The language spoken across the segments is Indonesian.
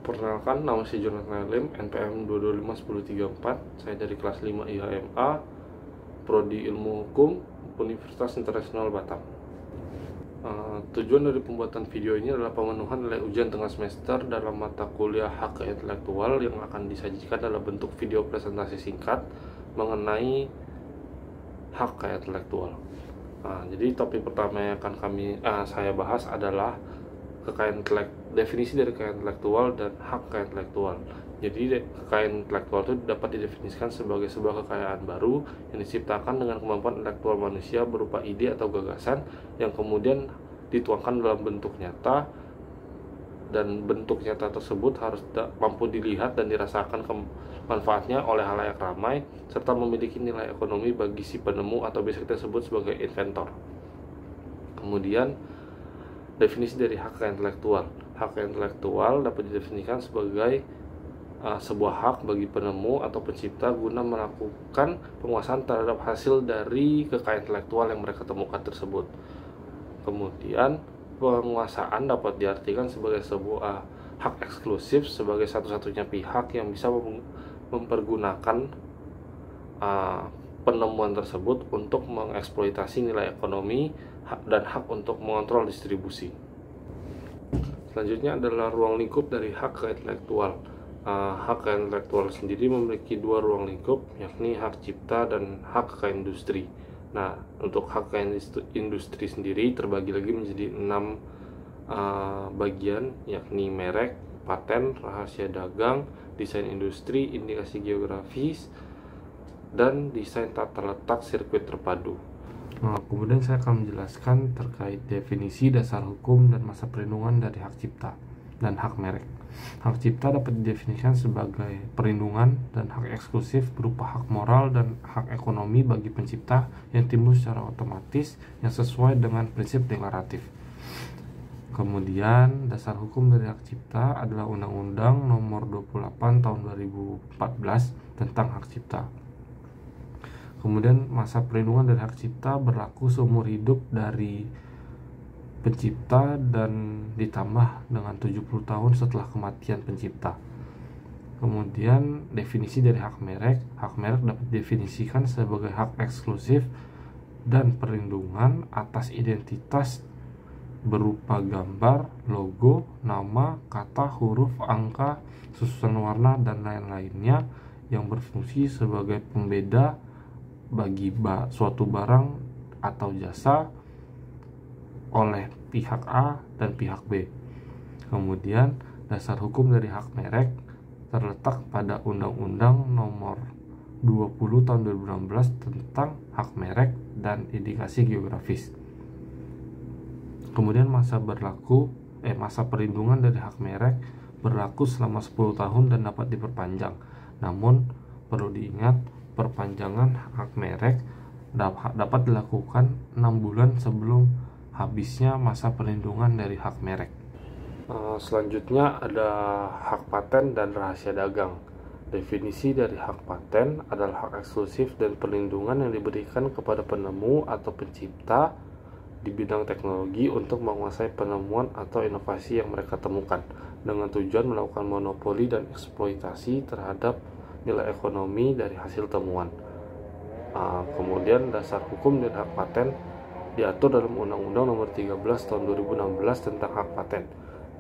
Perkenalkan, nama saya Jonathan Lim, NPM 2251034. Saya dari kelas 5 IHMA, Prodi Ilmu Hukum, Universitas Internasional Batam. Tujuan dari pembuatan video ini adalah pemenuhan nilai ujian tengah semester dalam mata kuliah hak intelektual yang akan disajikan dalam bentuk video presentasi singkat mengenai hak intelektual. Jadi topik pertama yang akan saya bahas adalah definisi dari kekayaan intelektual dan hak kekayaan intelektual. Jadi kekayaan intelektual itu dapat didefinisikan sebagai sebuah kekayaan baru yang diciptakan dengan kemampuan intelektual manusia berupa ide atau gagasan yang kemudian dituangkan dalam bentuk nyata, dan bentuk nyata tersebut harus mampu dilihat dan dirasakan manfaatnya oleh halayak ramai serta memiliki nilai ekonomi bagi si penemu atau biasa kita sebut sebagai inventor. Kemudian definisi dari hak intelektual. Hak intelektual dapat didefinisikan sebagai sebuah hak bagi penemu atau pencipta guna melakukan penguasaan terhadap hasil dari kekayaan intelektual yang mereka temukan tersebut. Kemudian penguasaan dapat diartikan sebagai sebuah hak eksklusif sebagai satu-satunya pihak yang bisa mempergunakan penemuan tersebut untuk mengeksploitasi nilai ekonomi dan hak untuk mengontrol distribusi. Selanjutnya adalah ruang lingkup dari hak intelektual. Hak intelektual sendiri memiliki dua ruang lingkup, yakni hak cipta dan hak industri. Nah, untuk hak industri sendiri terbagi lagi menjadi 6 bagian, yakni merek, paten, rahasia dagang, desain industri, indikasi geografis, dan desain tata letak sirkuit terpadu. Kemudian saya akan menjelaskan terkait definisi, dasar hukum, dan masa perlindungan dari hak cipta dan hak merek. Hak cipta dapat didefinisikan sebagai perlindungan dan hak eksklusif berupa hak moral dan hak ekonomi bagi pencipta yang timbul secara otomatis yang sesuai dengan prinsip deklaratif. Kemudian dasar hukum dari hak cipta adalah Undang-Undang Nomor 28 Tahun 2014 tentang hak cipta. Kemudian masa perlindungan dari hak cipta berlaku seumur hidup dari pencipta dan ditambah dengan 70 tahun setelah kematian pencipta. Kemudian definisi dari hak merek. Hak merek dapat didefinisikan sebagai hak eksklusif dan perlindungan atas identitas berupa gambar, logo, nama, kata, huruf, angka, susunan warna, dan lain-lainnya yang berfungsi sebagai pembeda bagi suatu barang atau jasa oleh pihak A dan pihak B. Kemudian dasar hukum dari hak merek terletak pada Undang-Undang Nomor 20 Tahun 2016 tentang hak merek dan indikasi geografis. Kemudian masa perlindungan dari hak merek berlaku selama 10 tahun dan dapat diperpanjang. Namun perlu diingat, perpanjangan hak merek dapat dilakukan 6 bulan sebelum habisnya masa perlindungan dari hak merek. Selanjutnya ada hak paten dan rahasia dagang. Definisi dari hak paten adalah hak eksklusif dan perlindungan yang diberikan kepada penemu atau pencipta di bidang teknologi untuk menguasai penemuan atau inovasi yang mereka temukan dengan tujuan melakukan monopoli dan eksploitasi terhadap nilai ekonomi dari hasil temuan. Kemudian dasar hukum dan hak paten diatur dalam Undang-Undang Nomor 13 Tahun 2016 tentang hak paten,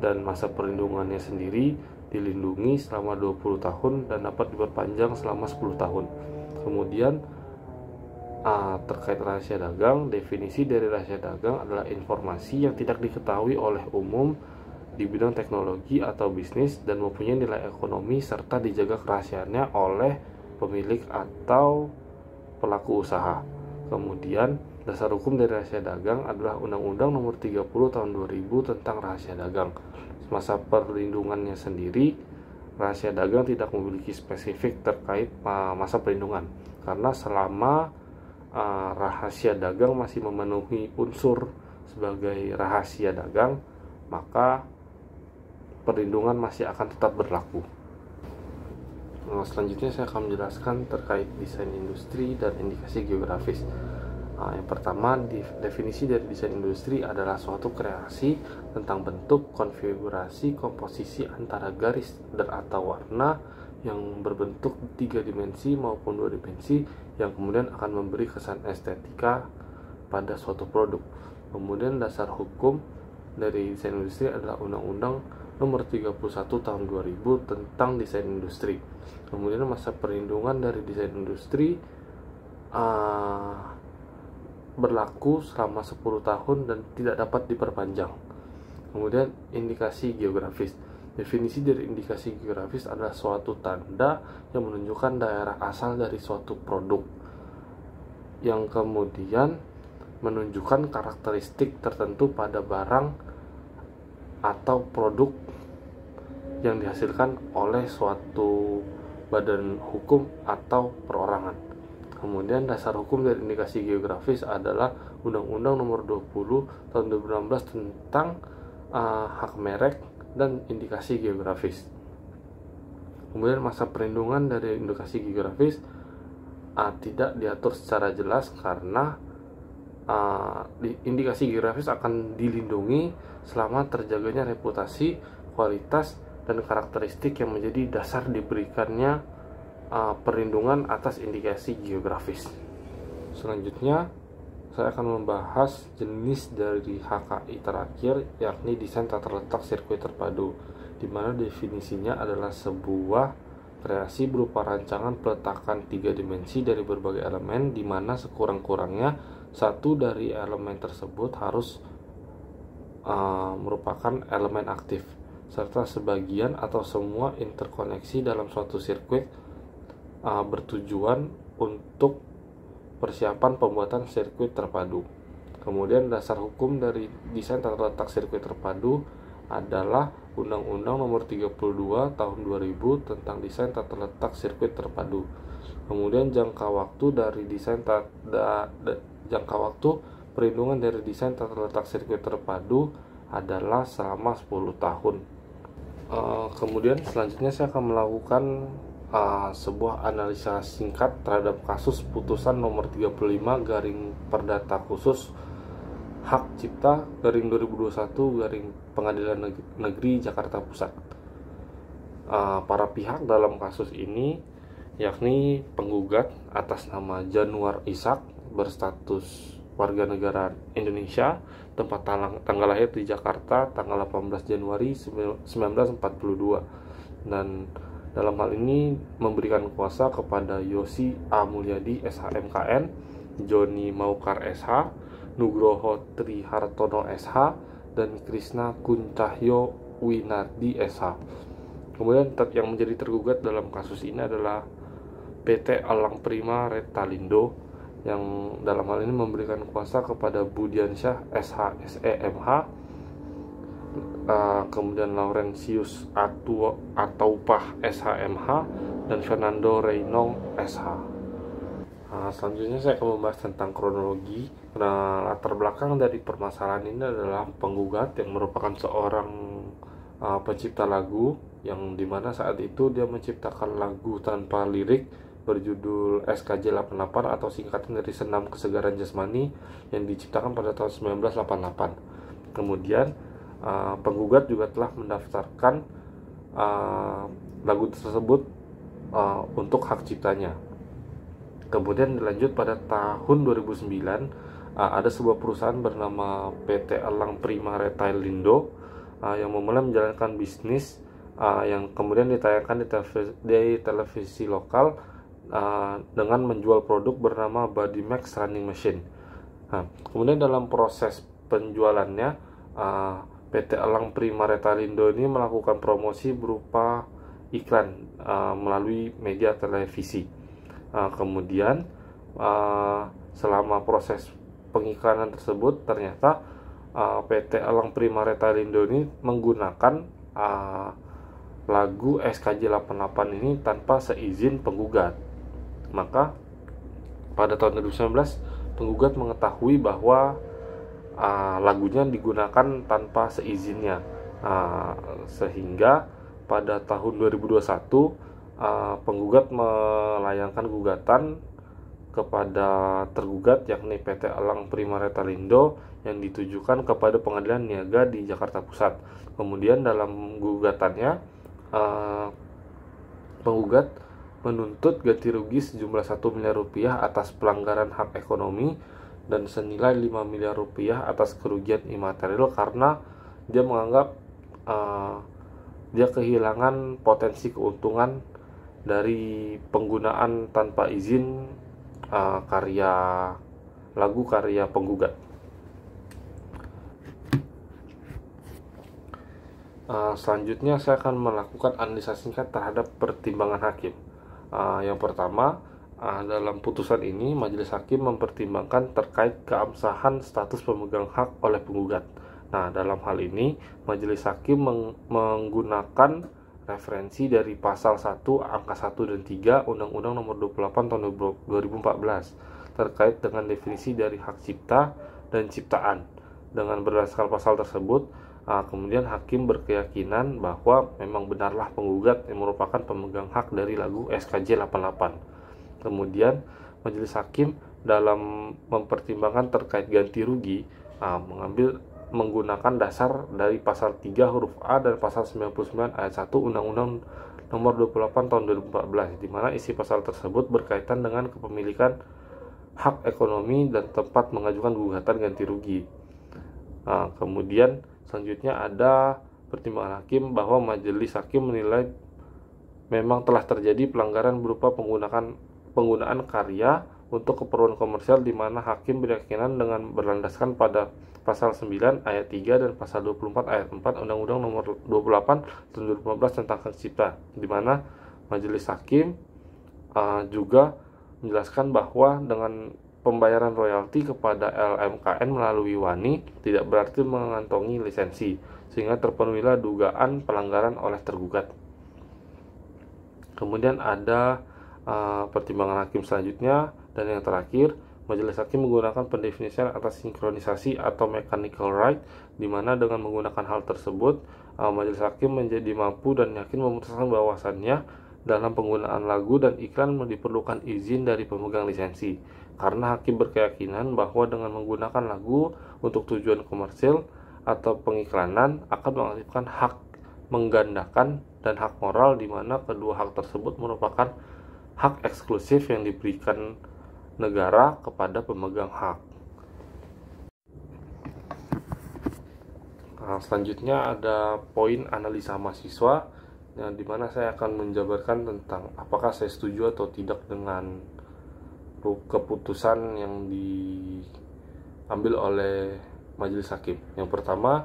dan masa perlindungannya sendiri dilindungi selama 20 tahun dan dapat diperpanjang selama 10 tahun. Kemudian terkait rahasia dagang, definisi dari rahasia dagang adalah informasi yang tidak diketahui oleh umum di bidang teknologi atau bisnis dan mempunyai nilai ekonomi serta dijaga kerahasiaannya oleh pemilik atau pelaku usaha. Kemudian dasar hukum dari rahasia dagang adalah Undang-Undang Nomor 30 Tahun 2000 tentang rahasia dagang. Masa perlindungannya sendiri, rahasia dagang tidak memiliki spesifik terkait masa perlindungan, karena selama rahasia dagang masih memenuhi unsur sebagai rahasia dagang, maka perlindungan masih akan tetap berlaku. Selanjutnya saya akan menjelaskan terkait desain industri dan indikasi geografis. Yang pertama, definisi dari desain industri adalah suatu kreasi tentang bentuk, konfigurasi, komposisi antara garis dan atau warna yang berbentuk 3 dimensi maupun 2 dimensi yang kemudian akan memberi kesan estetika pada suatu produk. Kemudian dasar hukum dari desain industri adalah Undang-Undang Nomor 31 Tahun 2000 tentang desain industri. Kemudian masa perlindungan dari desain industri berlaku selama 10 tahun dan tidak dapat diperpanjang. Kemudian indikasi geografis. Definisi dari indikasi geografis adalah suatu tanda yang menunjukkan daerah asal dari suatu produk yang kemudian menunjukkan karakteristik tertentu pada barang atau produk yang dihasilkan oleh suatu badan hukum atau perorangan. Kemudian dasar hukum dari indikasi geografis adalah Undang-Undang Nomor 20 Tahun 2016 tentang hak merek dan indikasi geografis. Kemudian masa perlindungan dari indikasi geografis tidak diatur secara jelas karena indikasi geografis akan dilindungi selama terjaganya reputasi, kualitas, dan karakteristik yang menjadi dasar diberikannya perlindungan atas indikasi geografis. Selanjutnya, saya akan membahas jenis dari HKI terakhir, yakni desain tata letak sirkuit terpadu, di mana definisinya adalah sebuah kreasi berupa rancangan peletakan 3 dimensi dari berbagai elemen, di mana sekurang-kurangnya satu dari elemen tersebut harus merupakan elemen aktif, serta sebagian atau semua interkoneksi dalam suatu sirkuit bertujuan untuk persiapan pembuatan sirkuit terpadu. Kemudian dasar hukum dari desain tata letak sirkuit terpadu adalah Undang-Undang Nomor 32 Tahun 2000 tentang desain tata letak sirkuit terpadu. Kemudian jangka waktu perlindungan dari desain tata letak sirkuit terpadu adalah selama 10 tahun. Kemudian selanjutnya saya akan melakukan sebuah analisa singkat terhadap kasus putusan nomor 35 garing Perdata Khusus Hak Cipta garing 2021 garing Pengadilan Negeri Jakarta Pusat. Para pihak dalam kasus ini yakni penggugat atas nama Januar Ishak berstatus warga negara Indonesia, tempat tanggal lahir di Jakarta tanggal 18 Januari 1942, dan dalam hal ini memberikan kuasa kepada Yosi A. Mulyadi SHMKN, Joni Maukar SH, Nugroho Trihartono SH, dan Krishna Kuncahyo Winardi SH. Kemudian yang menjadi tergugat dalam kasus ini adalah PT Elang Prima Retalindo, yang dalam hal ini memberikan kuasa kepada Budiansyah SH SEMH, kemudian Laurentius Ataupah SHMH, dan Fernando Reynong SH. Selanjutnya saya akan membahas tentang kronologi. Latar belakang dari permasalahan ini adalah penggugat yang merupakan seorang pencipta lagu, yang dimana saat itu dia menciptakan lagu tanpa lirik berjudul SKJ 88 atau singkatan dari Senam Kesegaran Jasmani yang diciptakan pada tahun 1988. Kemudian penggugat juga telah mendaftarkan lagu tersebut untuk hak ciptanya. Kemudian dilanjut pada tahun 2009, ada sebuah perusahaan bernama PT Elang Prima Retalindo yang memulai menjalankan bisnis yang kemudian ditayangkan di televisi lokal dengan menjual produk bernama Bodymax Running Machine. Kemudian dalam proses penjualannya, PT Elang Prima Retalindo ini melakukan promosi berupa iklan melalui media televisi. Kemudian selama proses pengiklanan tersebut ternyata PT Elang Prima Retalindo ini menggunakan lagu SKJ 88 ini tanpa seizin penggugat. Maka pada tahun 2019 penggugat mengetahui bahwa lagunya digunakan tanpa seizinnya, sehingga pada tahun 2021 penggugat melayangkan gugatan kepada tergugat yakni PT Elang Primaretalindo yang ditujukan kepada Pengadilan Niaga di Jakarta Pusat. Kemudian dalam gugatannya penggugat menuntut ganti rugi sejumlah 1 miliar rupiah atas pelanggaran hak ekonomi dan senilai 5 miliar rupiah atas kerugian imaterial karena dia menganggap dia kehilangan potensi keuntungan dari penggunaan tanpa izin lagu karya penggugat. Selanjutnya saya akan melakukan analisa singkat terhadap pertimbangan hakim. Yang pertama, dalam putusan ini majelis hakim mempertimbangkan terkait keabsahan status pemegang hak oleh penggugat. Nah, dalam hal ini majelis hakim menggunakan referensi dari pasal 1 angka 1 dan 3 Undang-Undang Nomor 28 Tahun 2014 terkait dengan definisi dari hak cipta dan ciptaan. Dengan berdasarkan pasal tersebut, kemudian hakim berkeyakinan bahwa memang benarlah penggugat yang merupakan pemegang hak dari lagu SKJ 88. Kemudian majelis hakim dalam mempertimbangkan terkait ganti rugi menggunakan dasar dari pasal 3 huruf A dan pasal 99 ayat 1 Undang-Undang Nomor 28 Tahun 2014, di mana isi pasal tersebut berkaitan dengan kepemilikan hak ekonomi dan tempat mengajukan gugatan ganti rugi. Kemudian selanjutnya ada pertimbangan hakim bahwa majelis hakim menilai memang telah terjadi pelanggaran berupa penggunaan karya untuk keperluan komersial, di mana hakim berkeyakinan dengan berlandaskan pada pasal 9 ayat 3 dan pasal 24 ayat 4 Undang-Undang Nomor 28 Tahun 2015 tentang hak cipta, di mana majelis hakim juga menjelaskan bahwa dengan pembayaran royalti kepada LMKN melalui WANI tidak berarti mengantongi lisensi, sehingga terpenuhilah dugaan pelanggaran oleh tergugat. Kemudian ada pertimbangan hakim selanjutnya dan yang terakhir, majelis hakim menggunakan pendefinisian atas sinkronisasi atau mechanical right, di mana dengan menggunakan hal tersebut majelis hakim menjadi mampu dan yakin memutuskan bahwasannya dalam penggunaan lagu dan iklan diperlukan izin dari pemegang lisensi, karena hakim berkeyakinan bahwa dengan menggunakan lagu untuk tujuan komersil atau pengiklanan akan mengaktifkan hak menggandakan dan hak moral, di mana kedua hak tersebut merupakan hak eksklusif yang diberikan negara kepada pemegang hak. Selanjutnya ada poin analisa mahasiswa, yang dimana saya akan menjabarkan tentang apakah saya setuju atau tidak dengan keputusan yang diambil oleh majelis hakim. Yang pertama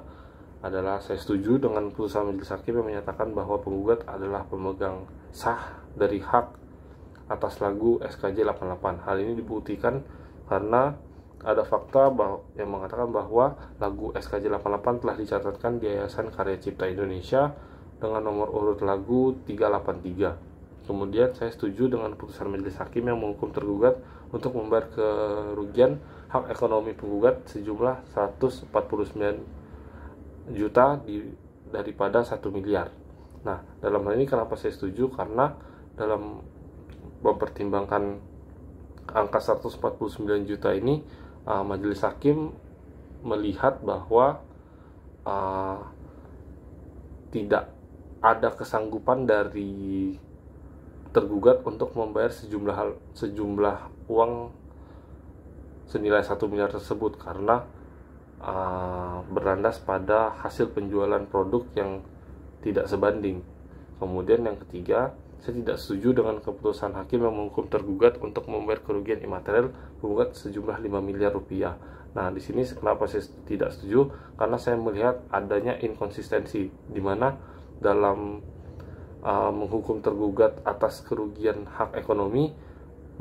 adalah saya setuju dengan putusan majelis hakim yang menyatakan bahwa penggugat adalah pemegang sah dari hak atas lagu SKJ 88. Hal ini dibuktikan karena ada fakta yang mengatakan bahwa lagu SKJ 88 telah dicatatkan di Yayasan Karya Cipta Indonesia dengan nomor urut lagu 383. Kemudian saya setuju dengan putusan majelis hakim yang menghukum tergugat untuk membayar kerugian hak ekonomi penggugat sejumlah 149 juta daripada 1 miliar. Nah, dalam hal ini kenapa saya setuju? Karena dalam mempertimbangkan angka 149 juta ini, majelis hakim melihat bahwa tidak ada kesanggupan dari tergugat untuk membayar sejumlah uang senilai 1 miliar tersebut, karena berlandas pada hasil penjualan produk yang tidak sebanding. Kemudian yang ketiga, saya tidak setuju dengan keputusan hakim yang menghukum tergugat untuk membayar kerugian imaterial penggugat sejumlah 5 miliar rupiah. Nah, di sini kenapa saya tidak setuju? Karena saya melihat adanya inkonsistensi, di mana dalam menghukum tergugat atas kerugian hak ekonomi,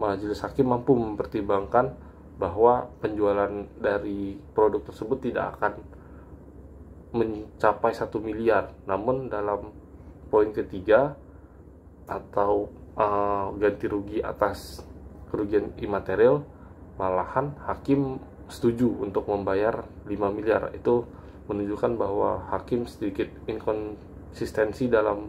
majelis hakim mampu mempertimbangkan bahwa penjualan dari produk tersebut tidak akan mencapai 1 miliar. Namun dalam poin ketiga atau ganti rugi atas kerugian imaterial, malahan hakim setuju untuk membayar 5 miliar. Itu menunjukkan bahwa hakim sedikit inkonsistensi dalam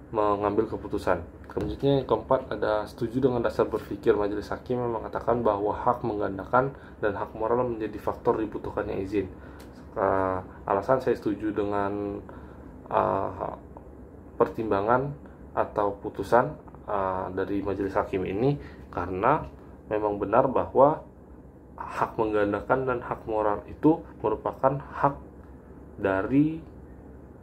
mengambil keputusan. Selanjutnya yang keempat, ada setuju dengan dasar berpikir majelis hakim yang mengatakan bahwa hak menggandakan dan hak moral menjadi faktor dibutuhkannya izin. Alasan saya setuju dengan pertimbangan atau putusan dari majelis hakim ini karena memang benar bahwa hak menggandakan dan hak moral itu merupakan hak dari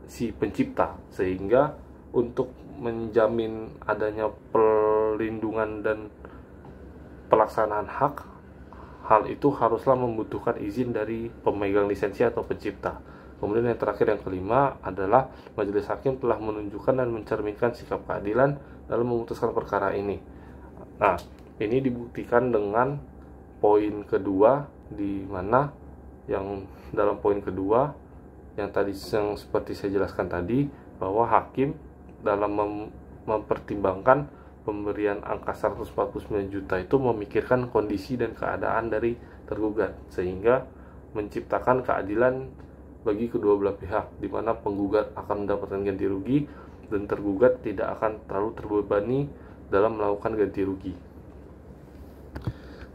si pencipta, sehingga untuk menjamin adanya perlindungan dan pelaksanaan hak, hal itu haruslah membutuhkan izin dari pemegang lisensi atau pencipta. Kemudian yang terakhir, yang kelima adalah majelis hakim telah menunjukkan dan mencerminkan sikap keadilan dalam memutuskan perkara ini. Nah, ini dibuktikan dengan poin kedua, di mana yang dalam poin kedua yang seperti saya jelaskan tadi, bahwa hakim dalam mempertimbangkan pemberian angka 149 juta itu memikirkan kondisi dan keadaan dari tergugat, sehingga menciptakan keadilan bagi kedua belah pihak, di mana penggugat akan mendapatkan ganti rugi dan tergugat tidak akan terlalu terbebani dalam melakukan ganti rugi.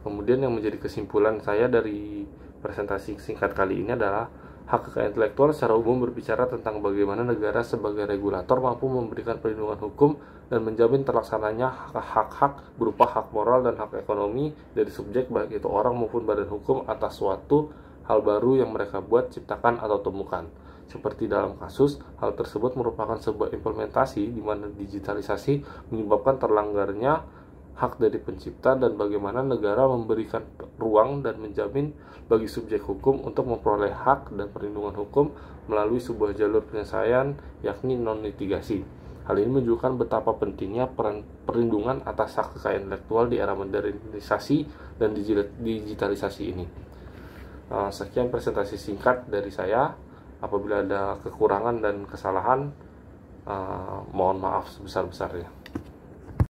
Kemudian yang menjadi kesimpulan saya dari presentasi singkat kali ini adalah hak kekayaan intelektual secara umum berbicara tentang bagaimana negara sebagai regulator mampu memberikan perlindungan hukum dan menjamin terlaksananya hak-hak berupa hak moral dan hak ekonomi dari subjek, baik itu orang maupun badan hukum, atas suatu hal baru yang mereka buat, ciptakan, atau temukan. Seperti dalam kasus, hal tersebut merupakan sebuah implementasi di mana digitalisasi menyebabkan terlanggarnya hak dari pencipta dan bagaimana negara memberikan ruang dan menjamin bagi subjek hukum untuk memperoleh hak dan perlindungan hukum melalui sebuah jalur penyelesaian, yakni non-litigasi. Hal ini menunjukkan betapa pentingnya peran perlindungan atas hak kekayaan intelektual di era modernisasi dan digitalisasi ini. Sekian presentasi singkat dari saya. Apabila ada kekurangan dan kesalahan, mohon maaf sebesar-besarnya.